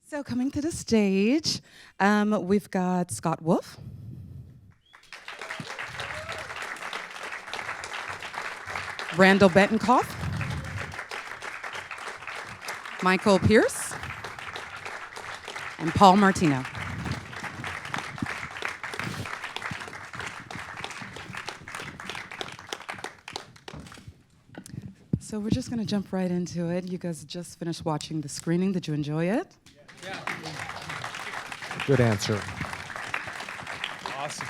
So coming to the stage, we've got Scott Wolf. Randall Batinkoff. Michael Pierce. And Paul Martino. So we're just going to jump right into it. You guys just finished watching the screening. Did you enjoy it? Yeah. Good answer. Awesome.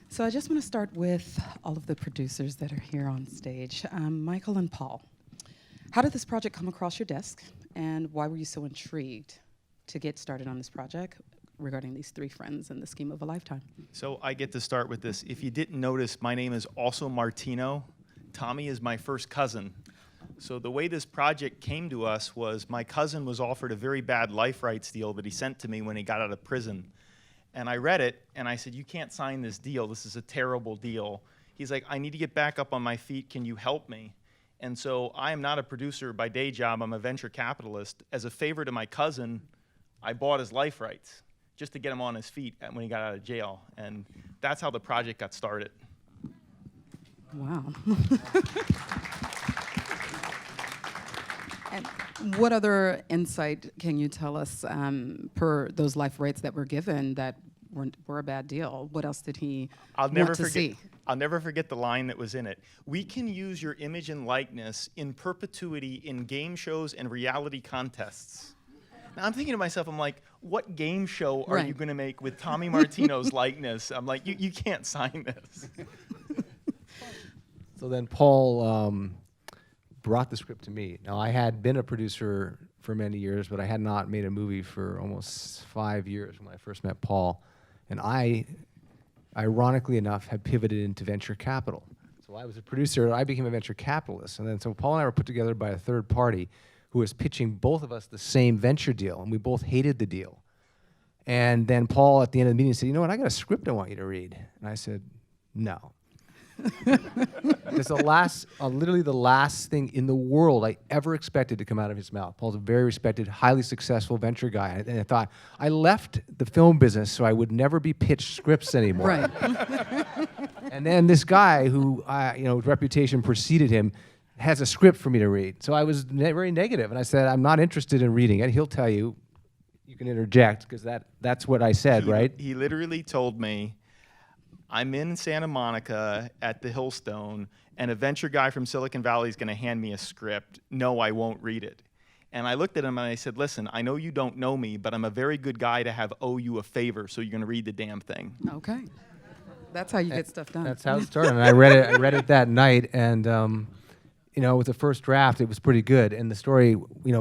So I just want to start with all of the producers that are here on stage. Michael and Paul, how did this project come across your desk, and why were you so intrigued to get started on this project regarding these three friends and the scheme of a lifetime? So I get to start with this. If you didn't notice, my name is also Martino. Tommy is my first cousin. So the way this project came to us was my cousin was offered a very bad life rights deal that he sent to me when he got out of prison. And I read it, and I said, you can't sign this deal. This is a terrible deal. He's like, I need to get back up on my feet. Can you help me? And so I am not a producer by day job. I'm a venture capitalist. As a favor to my cousin, I bought his life rights just to get him on his feet when he got out of jail. And that's how the project got started. Wow. And what other insight can you tell us per those life rights that were given that were a bad deal? What else did he want to see? I'll never forget the line that was in it. We can use your image and likeness in perpetuity in game shows and reality contests. Now I'm thinking to myself, I'm like, what game show are you going to make with Tommy Martino's likeness? I'm like, you can't sign this. So then Paul brought the script to me. Now, I had been a producer for many years, but I had not made a movie for almost 5 years when I first met Paul. And I, ironically enough, had pivoted into venture capital. So I was a producer, I became a venture capitalist. And then so Paul and I were put together by a third party who was pitching both of us the same venture deal, and we both hated the deal. And then Paul, at the end of the meeting, said, you know what, I got a script I want you to read. And I said, no. It's literally the last thing in the world I ever expected to come out of his mouth. Paul's a very respected, highly successul venture guy, and I thought, I left the film business so I would never be pitched scripts anymore. Right. And then this guy who, reputation preceded him, has a script for me to read. So I was very negative, and I said, I'm not interested in reading it. He'll tell you, you can interject, because that's what I said, right? He literally told me, I'm in Santa Monica at the Hillstone, and a venture guy from Silicon Valley is going to hand me a script. No, I won't read it. And I looked at him and I said, listen, I know you don't know me, but I'm a very good guy to owe you a favor, so you're going to read the damn thing. Okay. That's how you get stuff done. That's how it started. And I read it that night, and with the first draft, it was pretty good. And the story,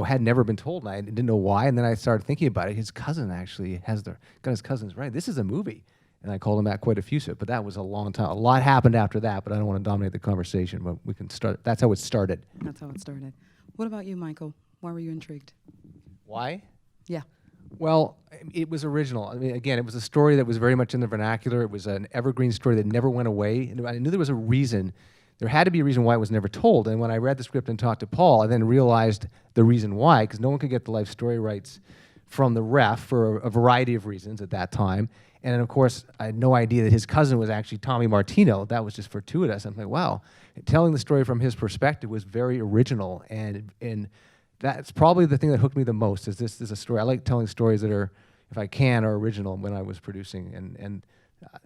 had never been told, and I didn't know why. And then I started thinking about it. His cousin actually got his cousins right. This is a movie. And I called him back quite effusive, but that was a long time. A lot happened after that, but I don't want to dominate the conversation, but we can start. That's how it started. That's how it started. What about you, Michael? Why were you intrigued? Why? Yeah. Well, it was original. I mean, again, it was a story that was very much in the vernacular. It was an evergreen story that never went away. And I knew there was a reason. There had to be a reason why it was never told. And when I read the script and talked to Paul, I then realized the reason why, because no one could get the life story rights from the ref for a variety of reasons at that time. And then, of course, I had no idea that his cousin was actually Tommy Martino. That was just fortuitous. I'm like, wow. Telling the story from his perspective was very original. And that's probably the thing that hooked me the most, is this is a story. I like telling stories that are, if I can, are original when I was producing. And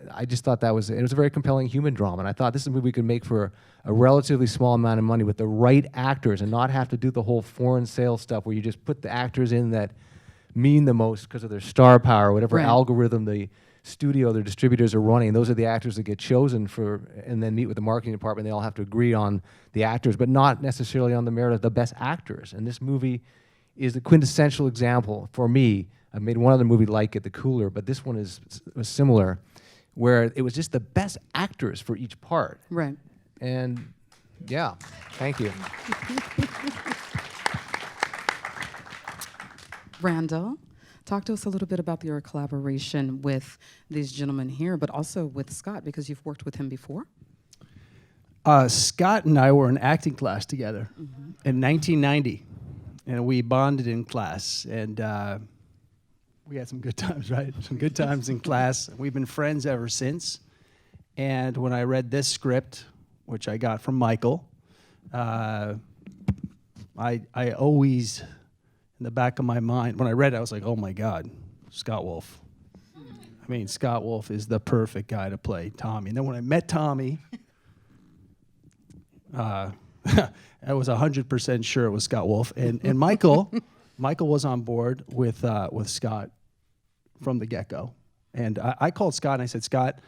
I just thought it was a very compelling human drama. And I thought this is a movie we could make for a relatively small amount of money with the right actors and not have to do the whole foreign sales stuff where you just put the actors in that mean the most because of their star power, whatever algorithm the studio, their distributors are running. Those are the actors that get chosen and then meet with the marketing department. They all have to agree on the actors, but not necessarily on the merit of the best actors. And this movie is the quintessential example for me. I made one other movie like it, The Cooler, but this one was similar, where it was just the best actors for each part. Right. And yeah, thank you. Randall, talk to us a little bit about your collaboration with these gentlemen here, but also with Scott, because you've worked with him before. Scott and I were in acting class together in 1990. and we bonded in class, and we had some good times, right? Some good times in class. We've been friends ever since. And when I read this script, which I got from Michael, I always, in the back of my mind, when I read it, I was like, oh my God, Scott Wolf. I mean, Scott Wolf is the perfect guy to play Tommy. And then when I met Tommy, I was 100% sure it was Scott Wolf. And Michael was on board with Scott from the get-go. And I called Scott and I said, Scott,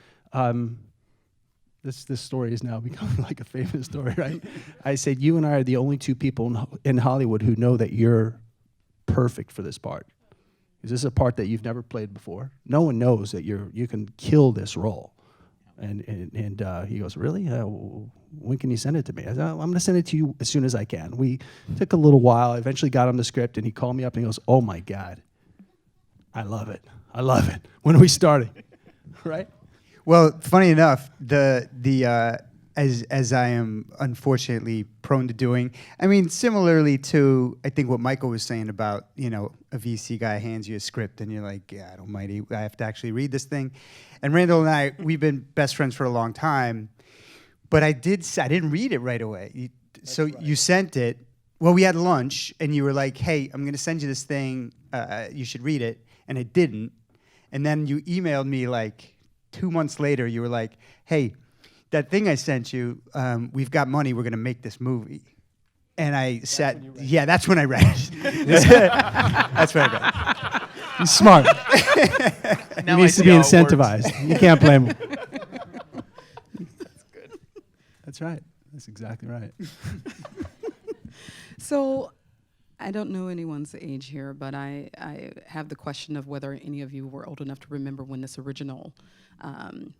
this story is now becoming like a famous story, right? I said, you and I are the only two people in Hollywood who know that you're perfect for this part. Is this a part that you've never played before? No one knows that you can kill this role. And he goes, really? When can you send it to me? I said, I'm going to send it to you as soon as I can. We took a little while. I eventually got on the script, and he called me up and he goes, oh my God, I love it. I love it. When are we starting? Right? Well, funny enough, as I am unfortunately prone to doing, I mean, similarly to, I think what Michael was saying about, a VC guy hands you a script and you're like, yeah, almighty, I have to actually read this thing. And Randall and I, we've been best friends for a long time, but I didn't read it right away. You sent it. Well, we had lunch and you were like, hey, I'm going to send you this thing. You should read it. And I didn't. And then you emailed me like 2 months later. You were like, hey, that thing I sent you, we've got money, we're going to make this movie. And I said, yeah, that's when I read it. That's when I read it. He's smart. He needs to be incentivized. You can't blame him. That's good. That's right. That's exactly right. So, I don't know anyone's age here, but I have the question of whether any of you were old enough to remember when this original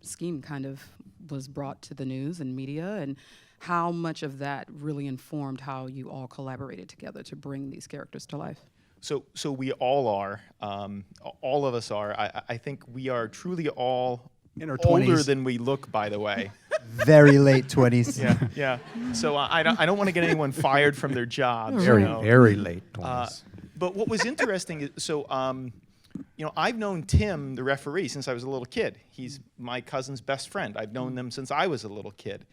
scheme kind of was brought to the news and media, and how much of that really informed how you all collaborated together to bring these characters to life. So we all are. All of us are. I think we are truly all in our older 20s. than we look, by the way. Very late 20s. Yeah. So I don't want to get anyone fired from their jobs. Very late 20s. But what was interesting is, so I've known Tim, the referee, since I was a little kid. He's my cousin's best friend. I've known them since I was a little kid.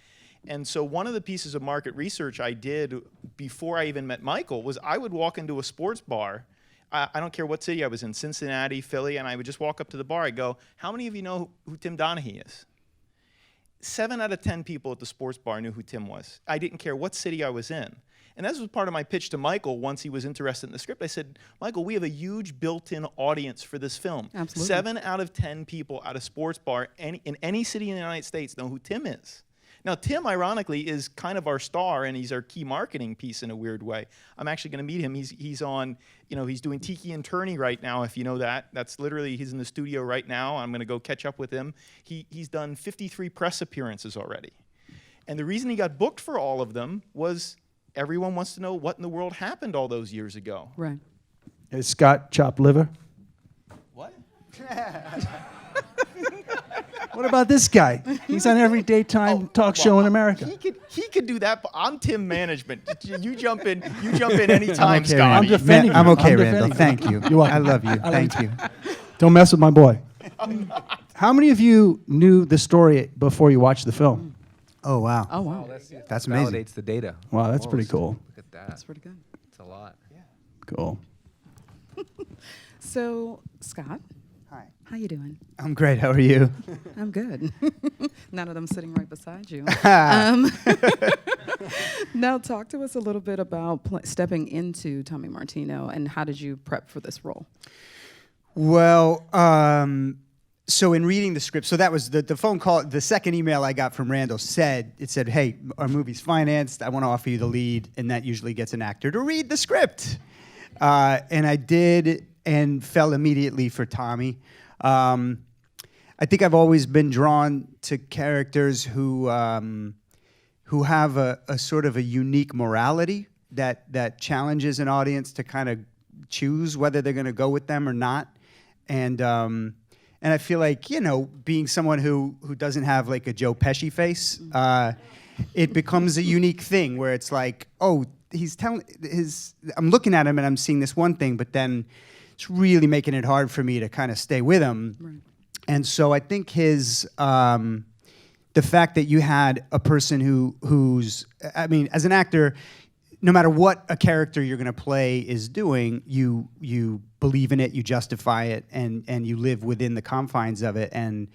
And so one of the pieces of market research I did before I even met Michael was I would walk into a sports bar. I don't care what city I was in, Cincinnati, Philly, and I would just walk up to the bar. I'd go, how many of you know who Tim Donaghy is? 7 out of 10 people at the sports bar knew who Tim was. I didn't care what city I was in. And this was part of my pitch to Michael once he was interested in the script. I said, Michael, we have a huge built-in audience for this film. Absolutely. 7 out of 10 people at a sports bar in any city in the United States know who Tim is. Now, Tim, ironically, is kind of our star, and he's our key marketing piece in a weird way. I'm actually going to meet him. He's on, he's doing Tiki and Turney right now, if you know that. That's literally, he's in the studio right now. I'm going to go catch up with him. He's done 53 press appearances already. And the reason he got booked for all of them was everyone wants to know what in the world happened all those years ago. Right. Is Scott chopped liver? What? What about this guy? He's on every daytime talk show in America. He could do that, but I'm Tim management. You jump in anytime, okay, Scotty. I'm defending you. I'm okay, I'm Randall. defending Thank you. You're welcome. I love you. I love Thank you. Don't mess with my boy. How many of you knew the story before you watched the film? Oh, wow. Oh, wow. That's amazing. Validates the data. Wow, that's pretty cool. Look at that. That's pretty good. It's a lot. Cool. So, Scott, Hi. how you doing? I'm great. How are you? I'm good. Now that I'm sitting right beside you. Now, talk to us a little bit about stepping into Tommy Martino, and how did you prep for this role? Well, so in reading the script, so that was the phone call, the second email I got from Randall said, hey, our movie's financed. I want to offer you the lead. And that usually gets an actor to read the script. And I did, and fell immediately for Tommy. I think I've always been drawn to characters who have a sort of a unique morality that challenges an audience to kind of choose whether they're going to go with them or not. And I feel like, being someone who doesn't have like a Joe Pesci face, it becomes a unique thing where it's like, oh, he's telling his. I'm looking at him and I'm seeing this one thing, but then it's really making it hard for me to kind of stay with him. Right. And so I think his the fact that you had a person who's, I mean, as an actor, no matter what a character you're going to play is doing, you believe in it, you justify it, and you live within the confines of it, and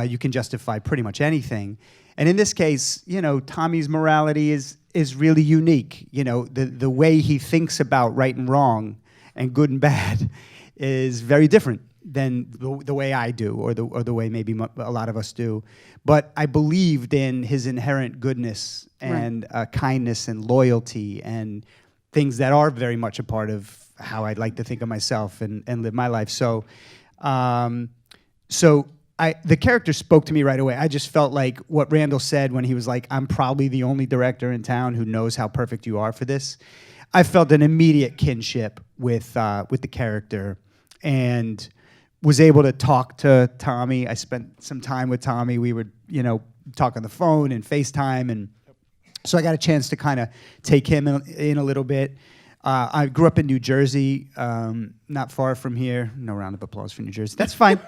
you can justify pretty much anything. And in this case, you know, Tommy's morality is really unique. You know, the way he thinks about right and wrong and good and bad is very different than the way I do, or the way maybe a lot of us do. But I believed in his inherent goodness and kindness and loyalty and things that are very much a part of how I'd like to think of myself and live my life. So, the character spoke to me right away. I just felt like what Randall said when he was like, "I'm probably the only director in town who knows how perfect you are for this." I felt an immediate kinship with the character, and was able to talk to Tommy. I spent some time with Tommy. We would, you know, talk on the phone and FaceTime, and so I got a chance to kind of take him in a little bit. I grew up in New Jersey, not far from here. No round of applause for New Jersey. That's fine.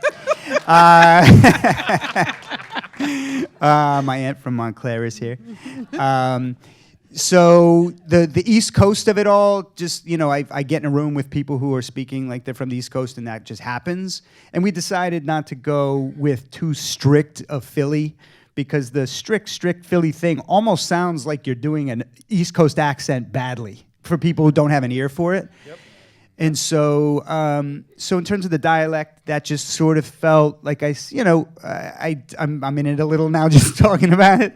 My aunt from Montclair is here. So the East Coast of it all, just, you know, I get in a room with people who are speaking like they're from the East Coast, and that just happens. And we decided not to go with too strict of Philly, because the strict Philly thing almost sounds like you're doing an East Coast accent badly for people who don't have an ear for it. Yep. And so, so in terms of the dialect, that just sort of felt like I'm in it a little now just talking about it.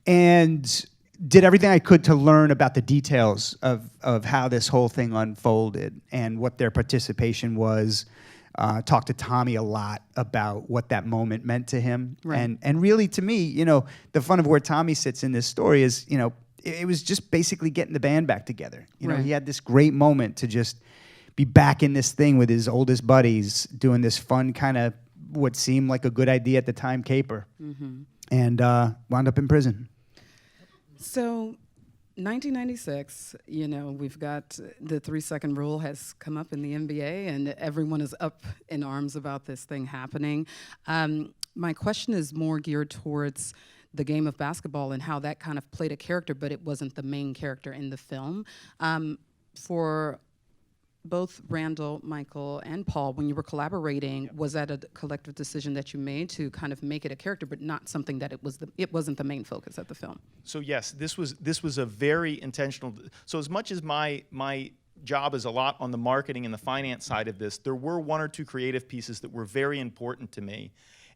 And did everything I could to learn about the details of how this whole thing unfolded and what their participation was. Talked to Tommy a lot about what that moment meant to him. Right. And really, to me, you know, the fun of where Tommy sits in this story is, you know, it was just basically getting the band back together. You know, he had this great moment to just be back in this thing with his oldest buddies, doing this fun kind of what seemed like a good idea at the time caper, and wound up in prison. So, 1996, you know, we've got the 3-second rule has come up in the NBA, and everyone is up in arms about this thing happening. My question is more geared towards the game of basketball and how that kind of played a character, but it wasn't the main character in the film. For both Randall, Michael, and Paul, when you were collaborating, was that a collective decision that you made to kind of make it a character, but not something that it wasn't the main focus of the film? So yes, this was a very intentional. So as much as my job is a lot on the marketing and the finance side of this, there were one or two creative pieces that were very important to me.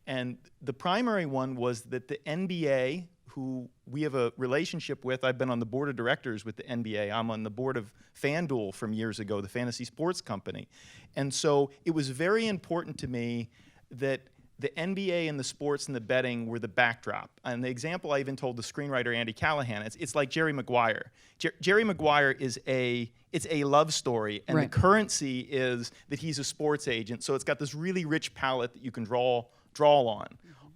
And the primary one was that the NBA, who we have a relationship with, I've been on the board of directors with the NBA. I'm on the board of FanDuel from years ago, the fantasy sports company. And so it was very important to me that the NBA and the sports and the betting were the backdrop. And the example I even told the screenwriter Andy Callahan, it's like Jerry Maguire. Jerry Maguire it's a love story, and the currency is that he's a sports agent. So it's got this really rich palette that you can draw on.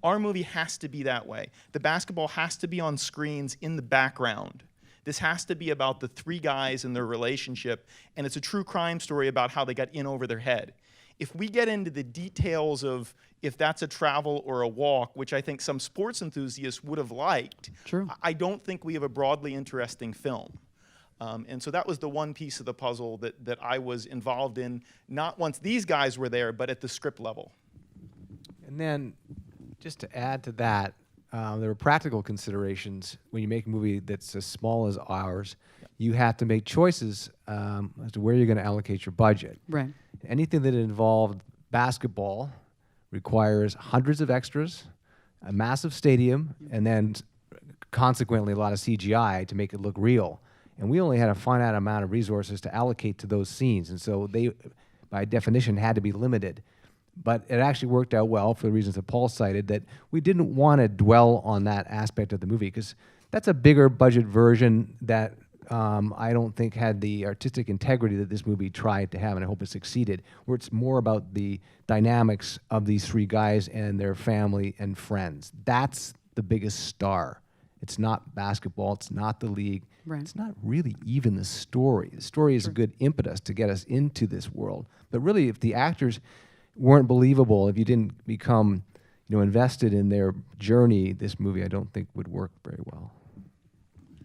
Our movie has to be that way. The basketball has to be on screens in the background. This has to be about the three guys and their relationship, and it's a true crime story about how they got in over their head. If we get into the details of if that's a travel or a walk, which I think some sports enthusiasts would have liked, True. I don't think we have a broadly interesting film. And so that was the one piece of the puzzle that I was involved in, not once these guys were there, but at the script level. And then, just to add to that, there are practical considerations when you make a movie that's as small as ours. Yep. You have to make choices as to where you're going to allocate your budget. Right. Anything that involved basketball requires hundreds of extras, a massive stadium, and then consequently a lot of CGI to make it look real. And we only had a finite amount of resources to allocate to those scenes, and so they, by definition, had to be limited. But it actually worked out well for the reasons that Paul cited, that we didn't want to dwell on that aspect of the movie, because that's a bigger budget version that I don't think had the artistic integrity that this movie tried to have, and I hope it succeeded, where it's more about the dynamics of these three guys and their family and friends. That's the biggest star. It's not basketball. It's not the league. Right. It's not really even the story. The story is a good impetus to get us into this world. But really, if the actors weren't believable, if you didn't become, invested in their journey, this movie I don't think would work very well.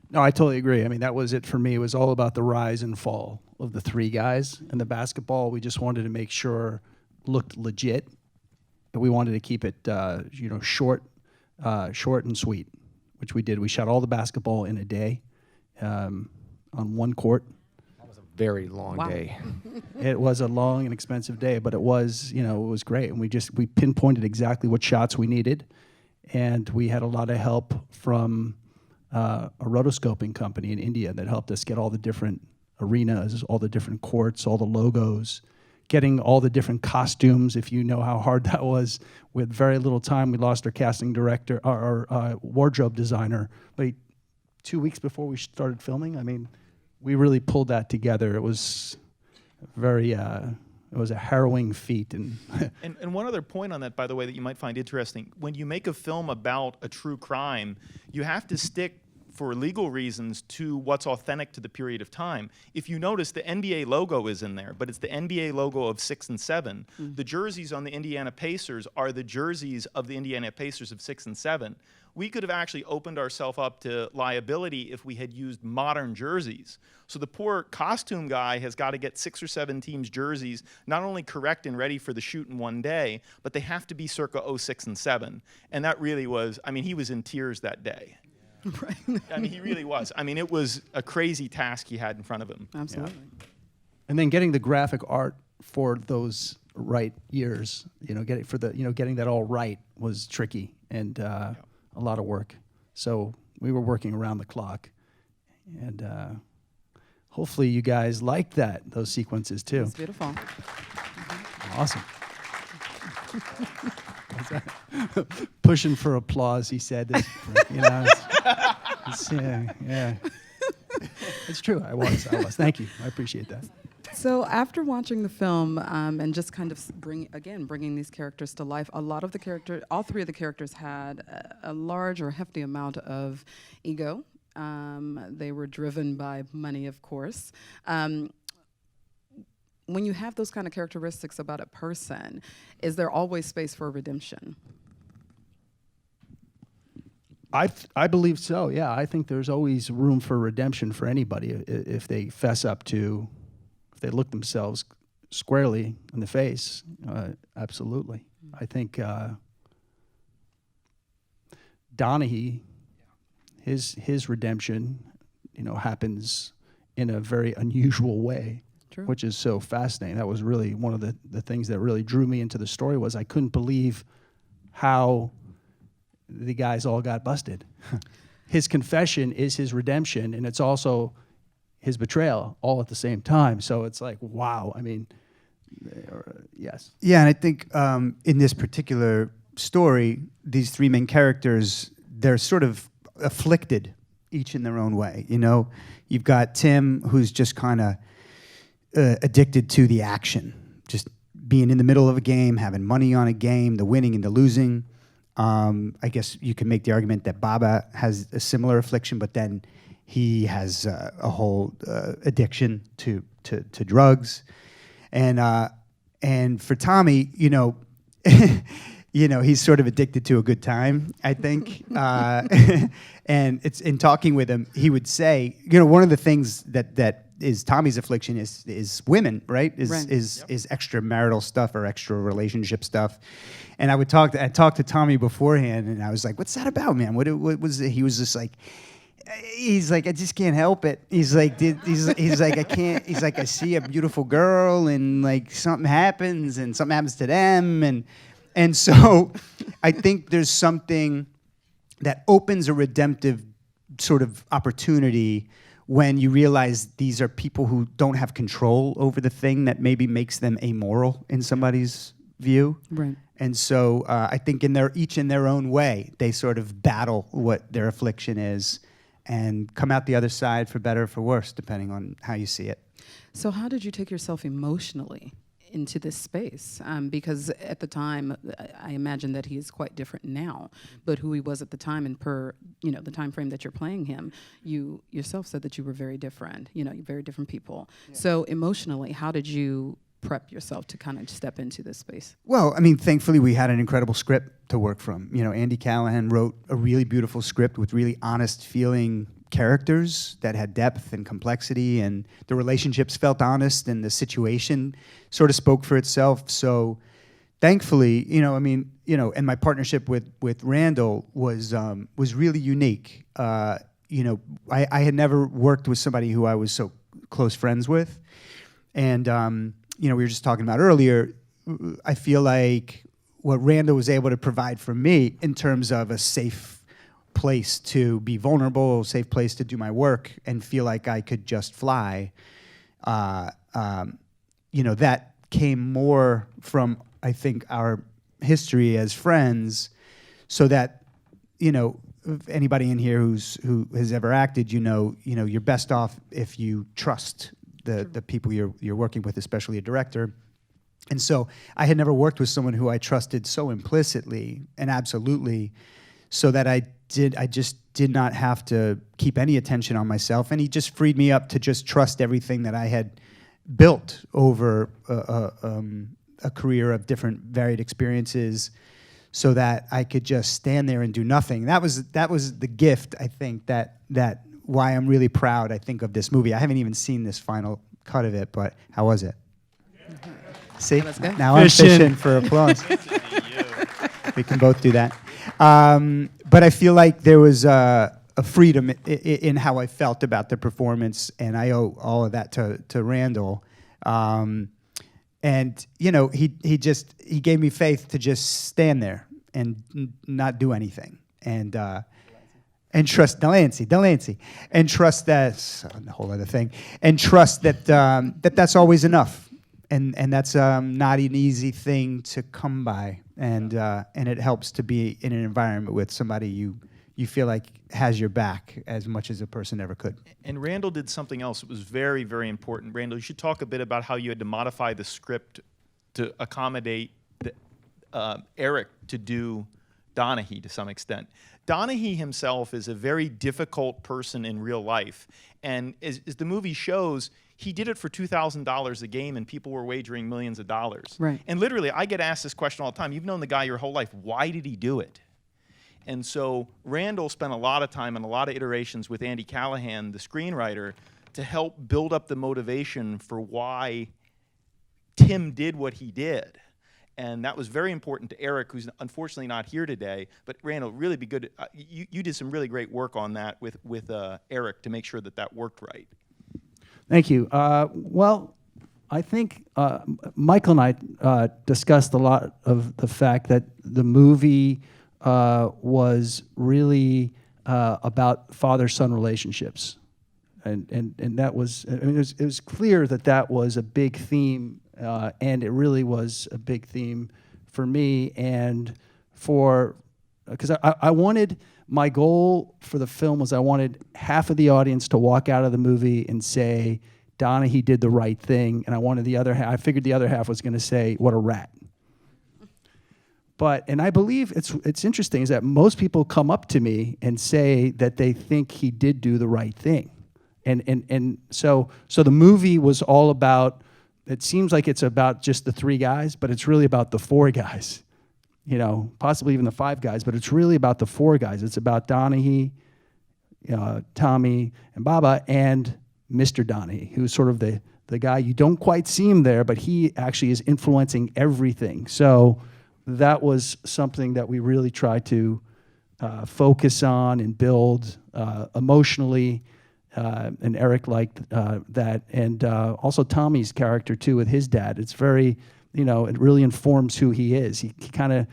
No, I totally agree. I mean, that was it for me. It was all about the rise and fall of the three guys. And the basketball, we just wanted to make sure looked legit. And we wanted to keep it, short and sweet, which we did. We shot all the basketball in a day on one court. That was a very long Wow. day. It was a long and expensive day, but it was great. And we pinpointed exactly what shots we needed. And we had a lot of help from a rotoscoping company in India that helped us get all the different arenas, all the different courts, all the logos, getting all the different costumes. If you know how hard that was, with very little time, we lost our casting director, our wardrobe designer, like 2 weeks before we started filming. I mean, we really pulled that together. It was it was a harrowing feat. And And one other point on that, by the way, that you might find interesting. When you make a film about a true crime, you have to stick, for legal reasons, to what's authentic to the period of time. If you notice, the NBA logo is in there, but it's the NBA logo of 6 and 7. The jerseys on the Indiana Pacers are the jerseys of the Indiana Pacers of 6 and 7. We could have actually opened ourselves up to liability if we had used modern jerseys. So the poor costume guy has got to get 6 or 7 teams' jerseys, not only correct and ready for the shoot in one day, but they have to be circa 06 and 7. And that really was, he was in tears that day. Right. He really was. it was a crazy task he had in front of him. Absolutely. And then getting the graphic art for those right years, getting that all right was tricky and a lot of work. So we were working around the clock, and hopefully you guys liked those sequences too. It's beautiful. Awesome. Pushing for applause, he said. Yeah. It's true. I was. Thank you. I appreciate that. So after watching the film and just kind of bringing these characters to life, all three of the characters had a large or hefty amount of ego. They were driven by money, of course. When you have those kind of characteristics about a person, is there always space for redemption? I believe so. Yeah, I think there's always room for redemption for anybody if they fess up to, if they look themselves squarely in the face. Absolutely. I think Donaghy, his redemption, happens in a very unusual way. True. Which is so fascinating. That was really one of the things that really drew me into the story. Was I couldn't believe how the guys all got busted. His confession is his redemption, and it's also his betrayal all at the same time. So it's like, wow. Yes. Yeah, and I think in this particular story, these three main characters, they're sort of afflicted, each in their own way. You've got Tim, who's just kind of addicted to the action, just being in the middle of a game, having money on a game, the winning and the losing. I guess you can make the argument that Baba has a similar affliction, but then he has a whole addiction to drugs, and for Tommy, he's sort of addicted to a good time, I think. And it's in talking with him, he would say, one of the things that is Tommy's affliction is women, right? Is extramarital stuff or extra relationship stuff. And I talked to Tommy beforehand, and I was like, "What's that about, man? What was it?" He was just like, he's like, "I just can't help it." He's like, I can't. He's like, I see a beautiful girl, and like something happens to them, and so I think there's something that opens a redemptive sort of opportunity when you realize these are people who don't have control over the thing that maybe makes them amoral in somebody's view. Right. And so I think each in their own way, they sort of battle what their affliction is and come out the other side for better or for worse, depending on how you see it. So how did you take yourself emotionally into this space? Because at the time, I imagine that he is quite different now, but who he was at the time and per, the time frame that you're playing him, you yourself said that you were very different, you're very different people. Yeah. So emotionally, how did you prep yourself to kind of step into this space? Well, I mean, thankfully we had an incredible script to work from. Andy Callahan wrote a really beautiful script with really honest feeling characters that had depth and complexity, and the relationships felt honest, and the situation sort of spoke for itself. So thankfully, and my partnership with Randall was really unique. I had never worked with somebody who I was so close friends with, and we were just talking about earlier, I feel like what Randall was able to provide for me in terms of a safe place to be vulnerable, a safe place to do my work and feel like I could just fly, that came more from, I think, our history as friends, so that, if anybody in here who has ever acted, you're best off if you trust the people you're working with, especially a director. And so I had never worked with someone who I trusted so implicitly and absolutely, so that I just did not have to keep any attention on myself, and he just freed me up to just trust everything that I had built over a career of different varied experiences, so that I could just stand there and do nothing. That was the gift, I think, that why I'm really proud, I think, of this movie. I haven't even seen this final cut of it, but how was it? See, now I'm fishing for applause. We can both do that. But I feel like there was a freedom in how I felt about the performance, and I owe all of that to Randall. And he gave me faith to just stand there and not do anything, and trust Delancey, and trust that's a whole other thing, and trust that that's always enough, and that's not an easy thing to come by, and it helps to be in an environment with somebody you feel like has your back as much as a person ever could. And Randall did something else that was very, very important. Randall, you should talk a bit about how you had to modify the script to accommodate Eric to do Donaghy to some extent. Donaghy himself is a very difficult person in real life, and as the movie shows, he did it for $2,000 a game, and people were wagering millions of dollars. Right. And literally, I get asked this question all the time. You've known the guy your whole life. Why did he do it? And so Randall spent a lot of time and a lot of iterations with Andy Callahan, the screenwriter, to help build up the motivation for why Tim did what he did. And that was very important to Eric, who's unfortunately not here today. But Randall, really be good. You did some really great work on that with Eric to make sure that worked right. Thank you. Well, I think Michael and I discussed a lot of the fact that the movie was really about father-son relationships, and that was, I mean, it was clear that was a big theme. And it really was a big theme for me, and because I wanted, my goal for the film was I wanted half of the audience to walk out of the movie and say, Donaghy did the right thing, and I wanted the other half, I figured the other half was going to say, what a rat. And I believe it's interesting is that most people come up to me and say that they think he did do the right thing, and so the movie was all about. It seems like it's about just the three guys, but it's really about the four guys, possibly even the five guys, but it's really about the four guys. It's about Donaghy, Tommy, and Baba, and Mr. Donaghy, who's sort of the guy, you don't quite see him there, but he actually is influencing everything. So that was something that we really tried to focus on and build emotionally. And Eric liked that, and also Tommy's character too with his dad. It's very, it really informs who he is. He kind of,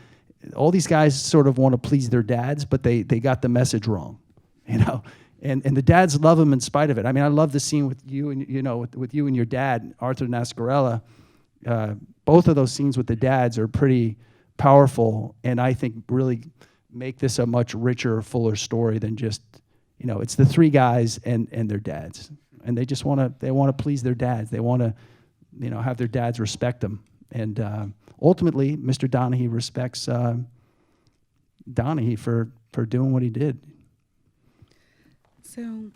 all these guys sort of want to please their dads, but they got the message wrong, And the dads love him in spite of it. I mean, I love the scene with you and with you and your dad, Arthur Nascarella. Both of those scenes with the dads are pretty powerful, and I think really make this a much richer, fuller story than just. It's the three guys and their dads, and they just want to please their dads. They want to, have their dads respect them, And ultimately, Mr. Donaghy respects Donaghy for doing what he did. So,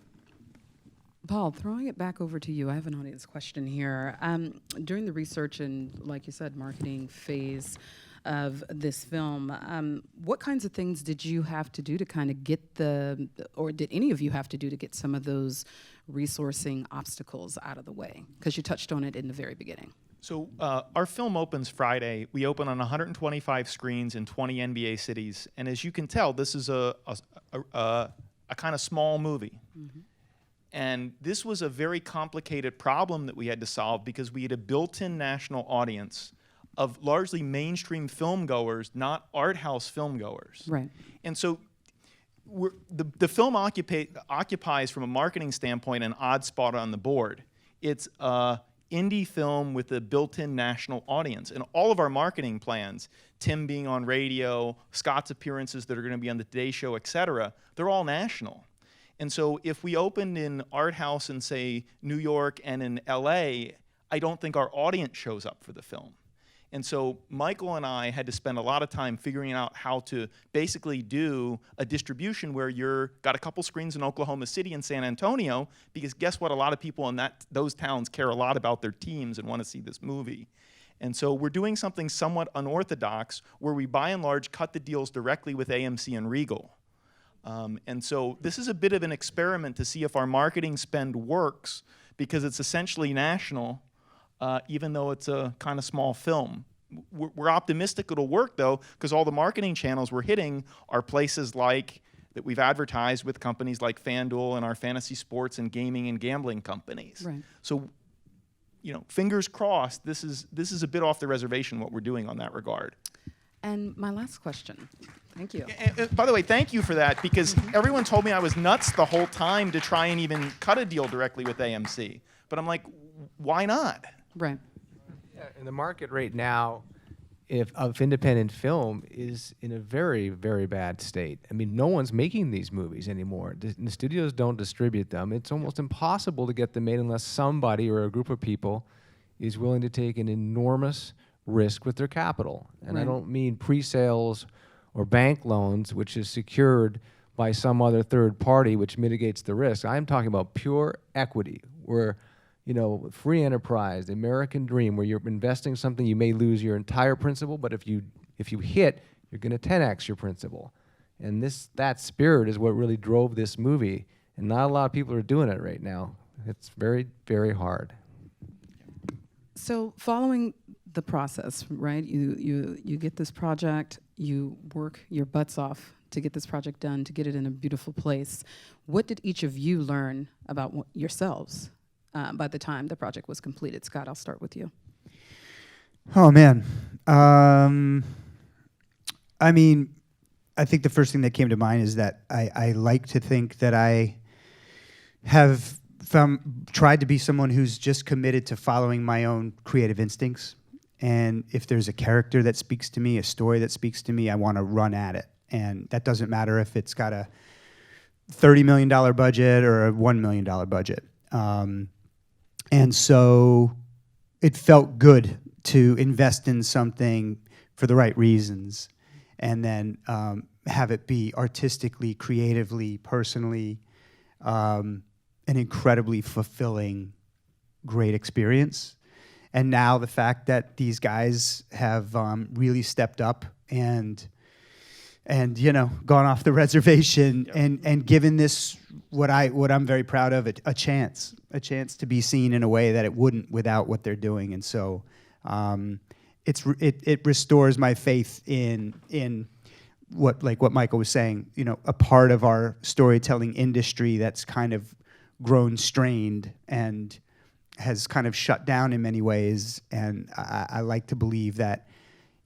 Paul, throwing it back over to you, I have an audience question here. During the research and, like you said, marketing phase of this film, what kinds of things did you have to do to kind of get or did any of you have to do to get some of those resourcing obstacles out of the way? Because you touched on it in the very beginning. So our film opens Friday. We open on 125 screens in 20 NBA cities, and as you can tell, this is a kind of small movie. Mm-hmm. And this was a very complicated problem that we had to solve because we had a built-in national audience of largely mainstream film goers, not art house film goers. Right. And so the film occupies, from a marketing standpoint, an odd spot on the board. It's indie film with a built-in national audience. And all of our marketing plans, Tim being on radio, Scott's appearances that are going to be on the Today Show, et cetera, they're all national. And so if we opened in art house in, say, New York and in LA, I don't think our audience shows up for the film. And so Michael and I had to spend a lot of time figuring out how to basically do a distribution where you're got a couple screens in Oklahoma City and San Antonio, because guess what? A lot of people in those towns care a lot about their teams and want to see this movie. And so we're doing something somewhat unorthodox where we, by and large, cut the deals directly with AMC and Regal. And so this is a bit of an experiment to see if our marketing spend works, because it's essentially national, even though it's a kind of small film. We're optimistic it'll work, though, because all the marketing channels we're hitting are places like that we've advertised with companies like FanDuel and our fantasy sports and gaming and gambling companies. Right. So, fingers crossed, this is a bit off the reservation what we're doing on that regard. And my last question. Thank you. And by the way, thank you for that, because everyone told me I was nuts the whole time to try and even cut a deal directly with AMC. But I'm like, why not? Right. Yeah, and the market right now of independent film is in a very, very bad state. I mean, no one's making these movies anymore. The studios don't distribute them. It's almost impossible to get them made unless somebody or a group of people is willing to take an enormous risk with their capital. And I Right. don't mean pre-sales or bank loans, which is secured by some other third party, which mitigates the risk. I'm talking about pure equity, where free enterprise, the American dream, where you're investing something, you may lose your entire principal, but if you hit, you're going to 10x your principal. And that spirit is what really drove this movie, and not a lot of people are doing it right now. It's very, very hard. So following the process, right? You get this project, you work your butts off to get this project done, to get it in a beautiful place. What did each of you learn about yourselves by the time the project was completed? Scott, I'll start with you. Oh, man. I mean, I think the first thing that came to mind is that I like to think that I have tried to be someone who's just committed to following my own creative instincts. And if there's a character that speaks to me, a story that speaks to me, I want to run at it. And that doesn't matter if it's got a $30 million budget or a $1 million budget. And so it felt good to invest in something for the right reasons, and then have it be artistically, creatively, personally, an incredibly fulfilling, great experience. And now the fact that these guys have really stepped up and gone off the reservation, yep, and given this what I'm very proud of, a chance to be seen in a way that it wouldn't without what they're doing. And so it restores my faith in what Michael was saying, a part of our storytelling industry that's kind of grown strained and has kind of shut down in many ways. And I like to believe that,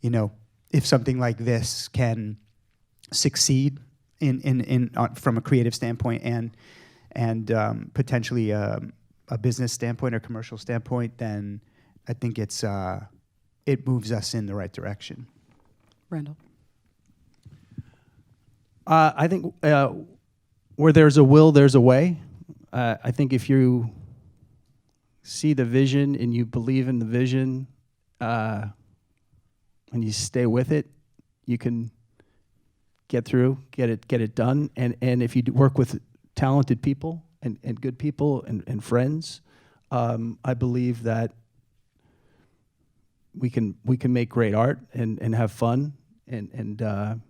if something like this can succeed from a creative standpoint and potentially a business standpoint or commercial standpoint, then I think it moves us in the right direction. Randall. I think where there's a will, there's a way. I think if you see the vision and you believe in the vision, when you stay with it, you can get through, get it done. And if you work with talented people and good people and friends, I believe that we can make great art and have fun and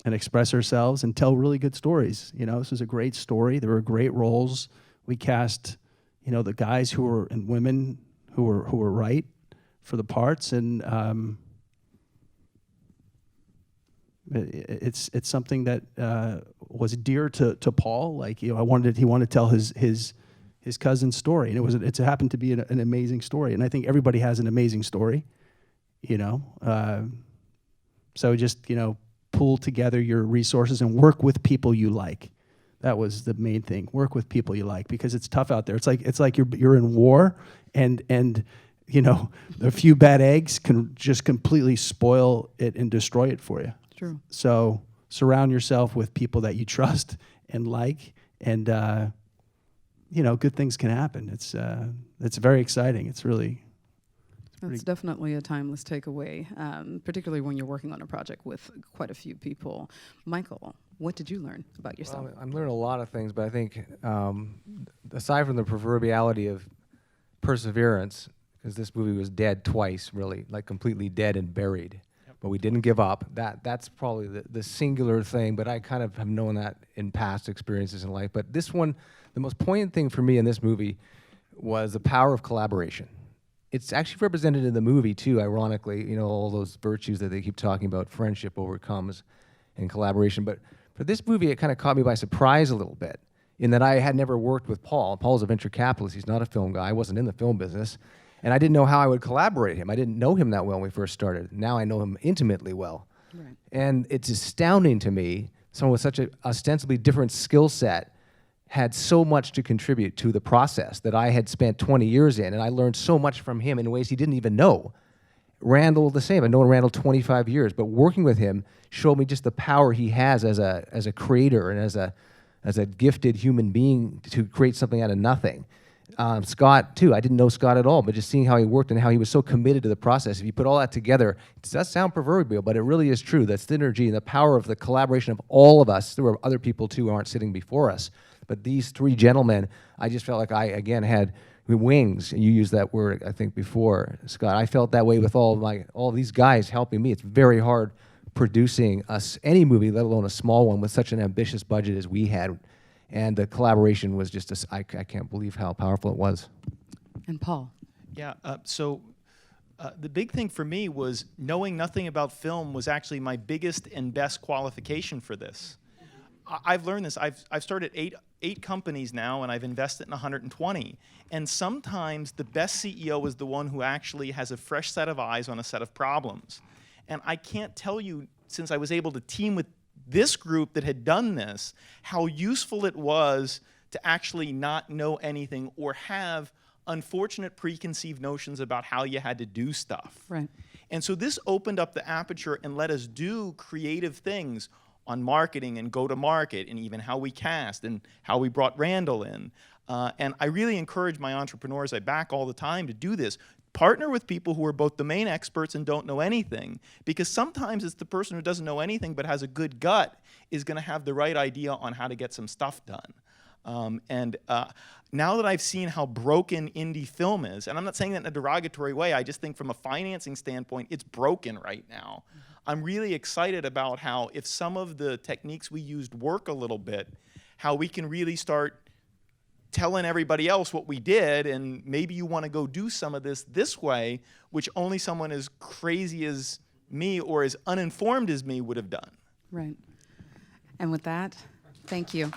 express ourselves and tell really good stories. You know, this was a great story. There were great roles. We cast, you know, the guys who were and women who were right for the parts, and it's something that was dear to Paul. Like, you know, he wanted to tell his cousin's story, and it happened to be an amazing story. And I think everybody has an amazing story, you know. So just, you know, pool together your resources and work with people you like. That was the main thing. Work with people you like, because it's tough out there. It's like you're in war, and you know, a few bad eggs can just completely spoil it and destroy it for you. True. So surround yourself with people that you trust and like, and you know, good things can happen. It's very exciting. It's really. That's definitely a timeless takeaway, particularly when you're working on a project with quite a few people. Michael, what did you learn about yourself? Well, I've learned a lot of things, but I think aside from the proverbiality of perseverance, because this movie was dead twice, really, like completely dead and buried, but we didn't give up. That's probably the singular thing, but I kind of have known that in past experiences in life. But this one, the most poignant thing for me in this movie was the power of collaboration. It's actually represented in the movie too, ironically, you know, all those virtues that they keep talking about, friendship overcomes and collaboration. But for this movie, it kind of caught me by surprise a little bit, in that I had never worked with Paul. Paul's a venture capitalist. He's not a film guy. I wasn't in the film business. And I didn't know how I would collaborate him. I didn't know him that well when we first started. Now I know him intimately well. Right. And it's astounding to me, someone with such an ostensibly different skill set had so much to contribute to the process that I had spent 20 years in, and I learned so much from him in ways he didn't even know. Randall, the same. I've known Randall 25 years, but working with him showed me just the power he has as a creator and as a gifted human being to create something out of nothing. Scott, too. I didn't know Scott at all, but just seeing how he worked and how he was so committed to the process. If you put all that together, it does sound proverbial, but it really is true. That synergy and the power of the collaboration of all of us. There were other people, too, who aren't sitting before us. But these three gentlemen, I just felt like I, again, had wings. You used that word, I think, before, Scott. I felt that way with all these guys helping me. It's very hard producing any movie, let alone a small one, with such an ambitious budget as we had. And the collaboration was just, I can't believe how powerful it was. And Paul? Yeah, so the big thing for me was knowing nothing about film was actually my biggest and best qualification for this. I've learned this. I've started eight companies now, and I've invested in 120. And sometimes the best CEO is the one who actually has a fresh set of eyes on a set of problems. And I can't tell you, since I was able to team with this group that had done this, how useful it was to actually not know anything or have unfortunate preconceived notions about how you had to do stuff. Right. And so this opened up the aperture and let us do creative things on marketing and go-to-market, and even how we cast and how we brought Randall in. And I really encourage my entrepreneurs, I back all the time, to do this. Partner with people who are both domain experts and don't know anything, because sometimes it's the person who doesn't know anything but has a good gut is going to have the right idea on how to get some stuff done. Now that I've seen how broken indie film is, and I'm not saying that in a derogatory way, I just think from a financing standpoint, it's broken right now. I'm really excited about how, if some of the techniques we used work a little bit, how we can really start telling everybody else what we did, and maybe you want to go do some of this way, which only someone as crazy as me or as uninformed as me would have done. Right. And with that, thank you.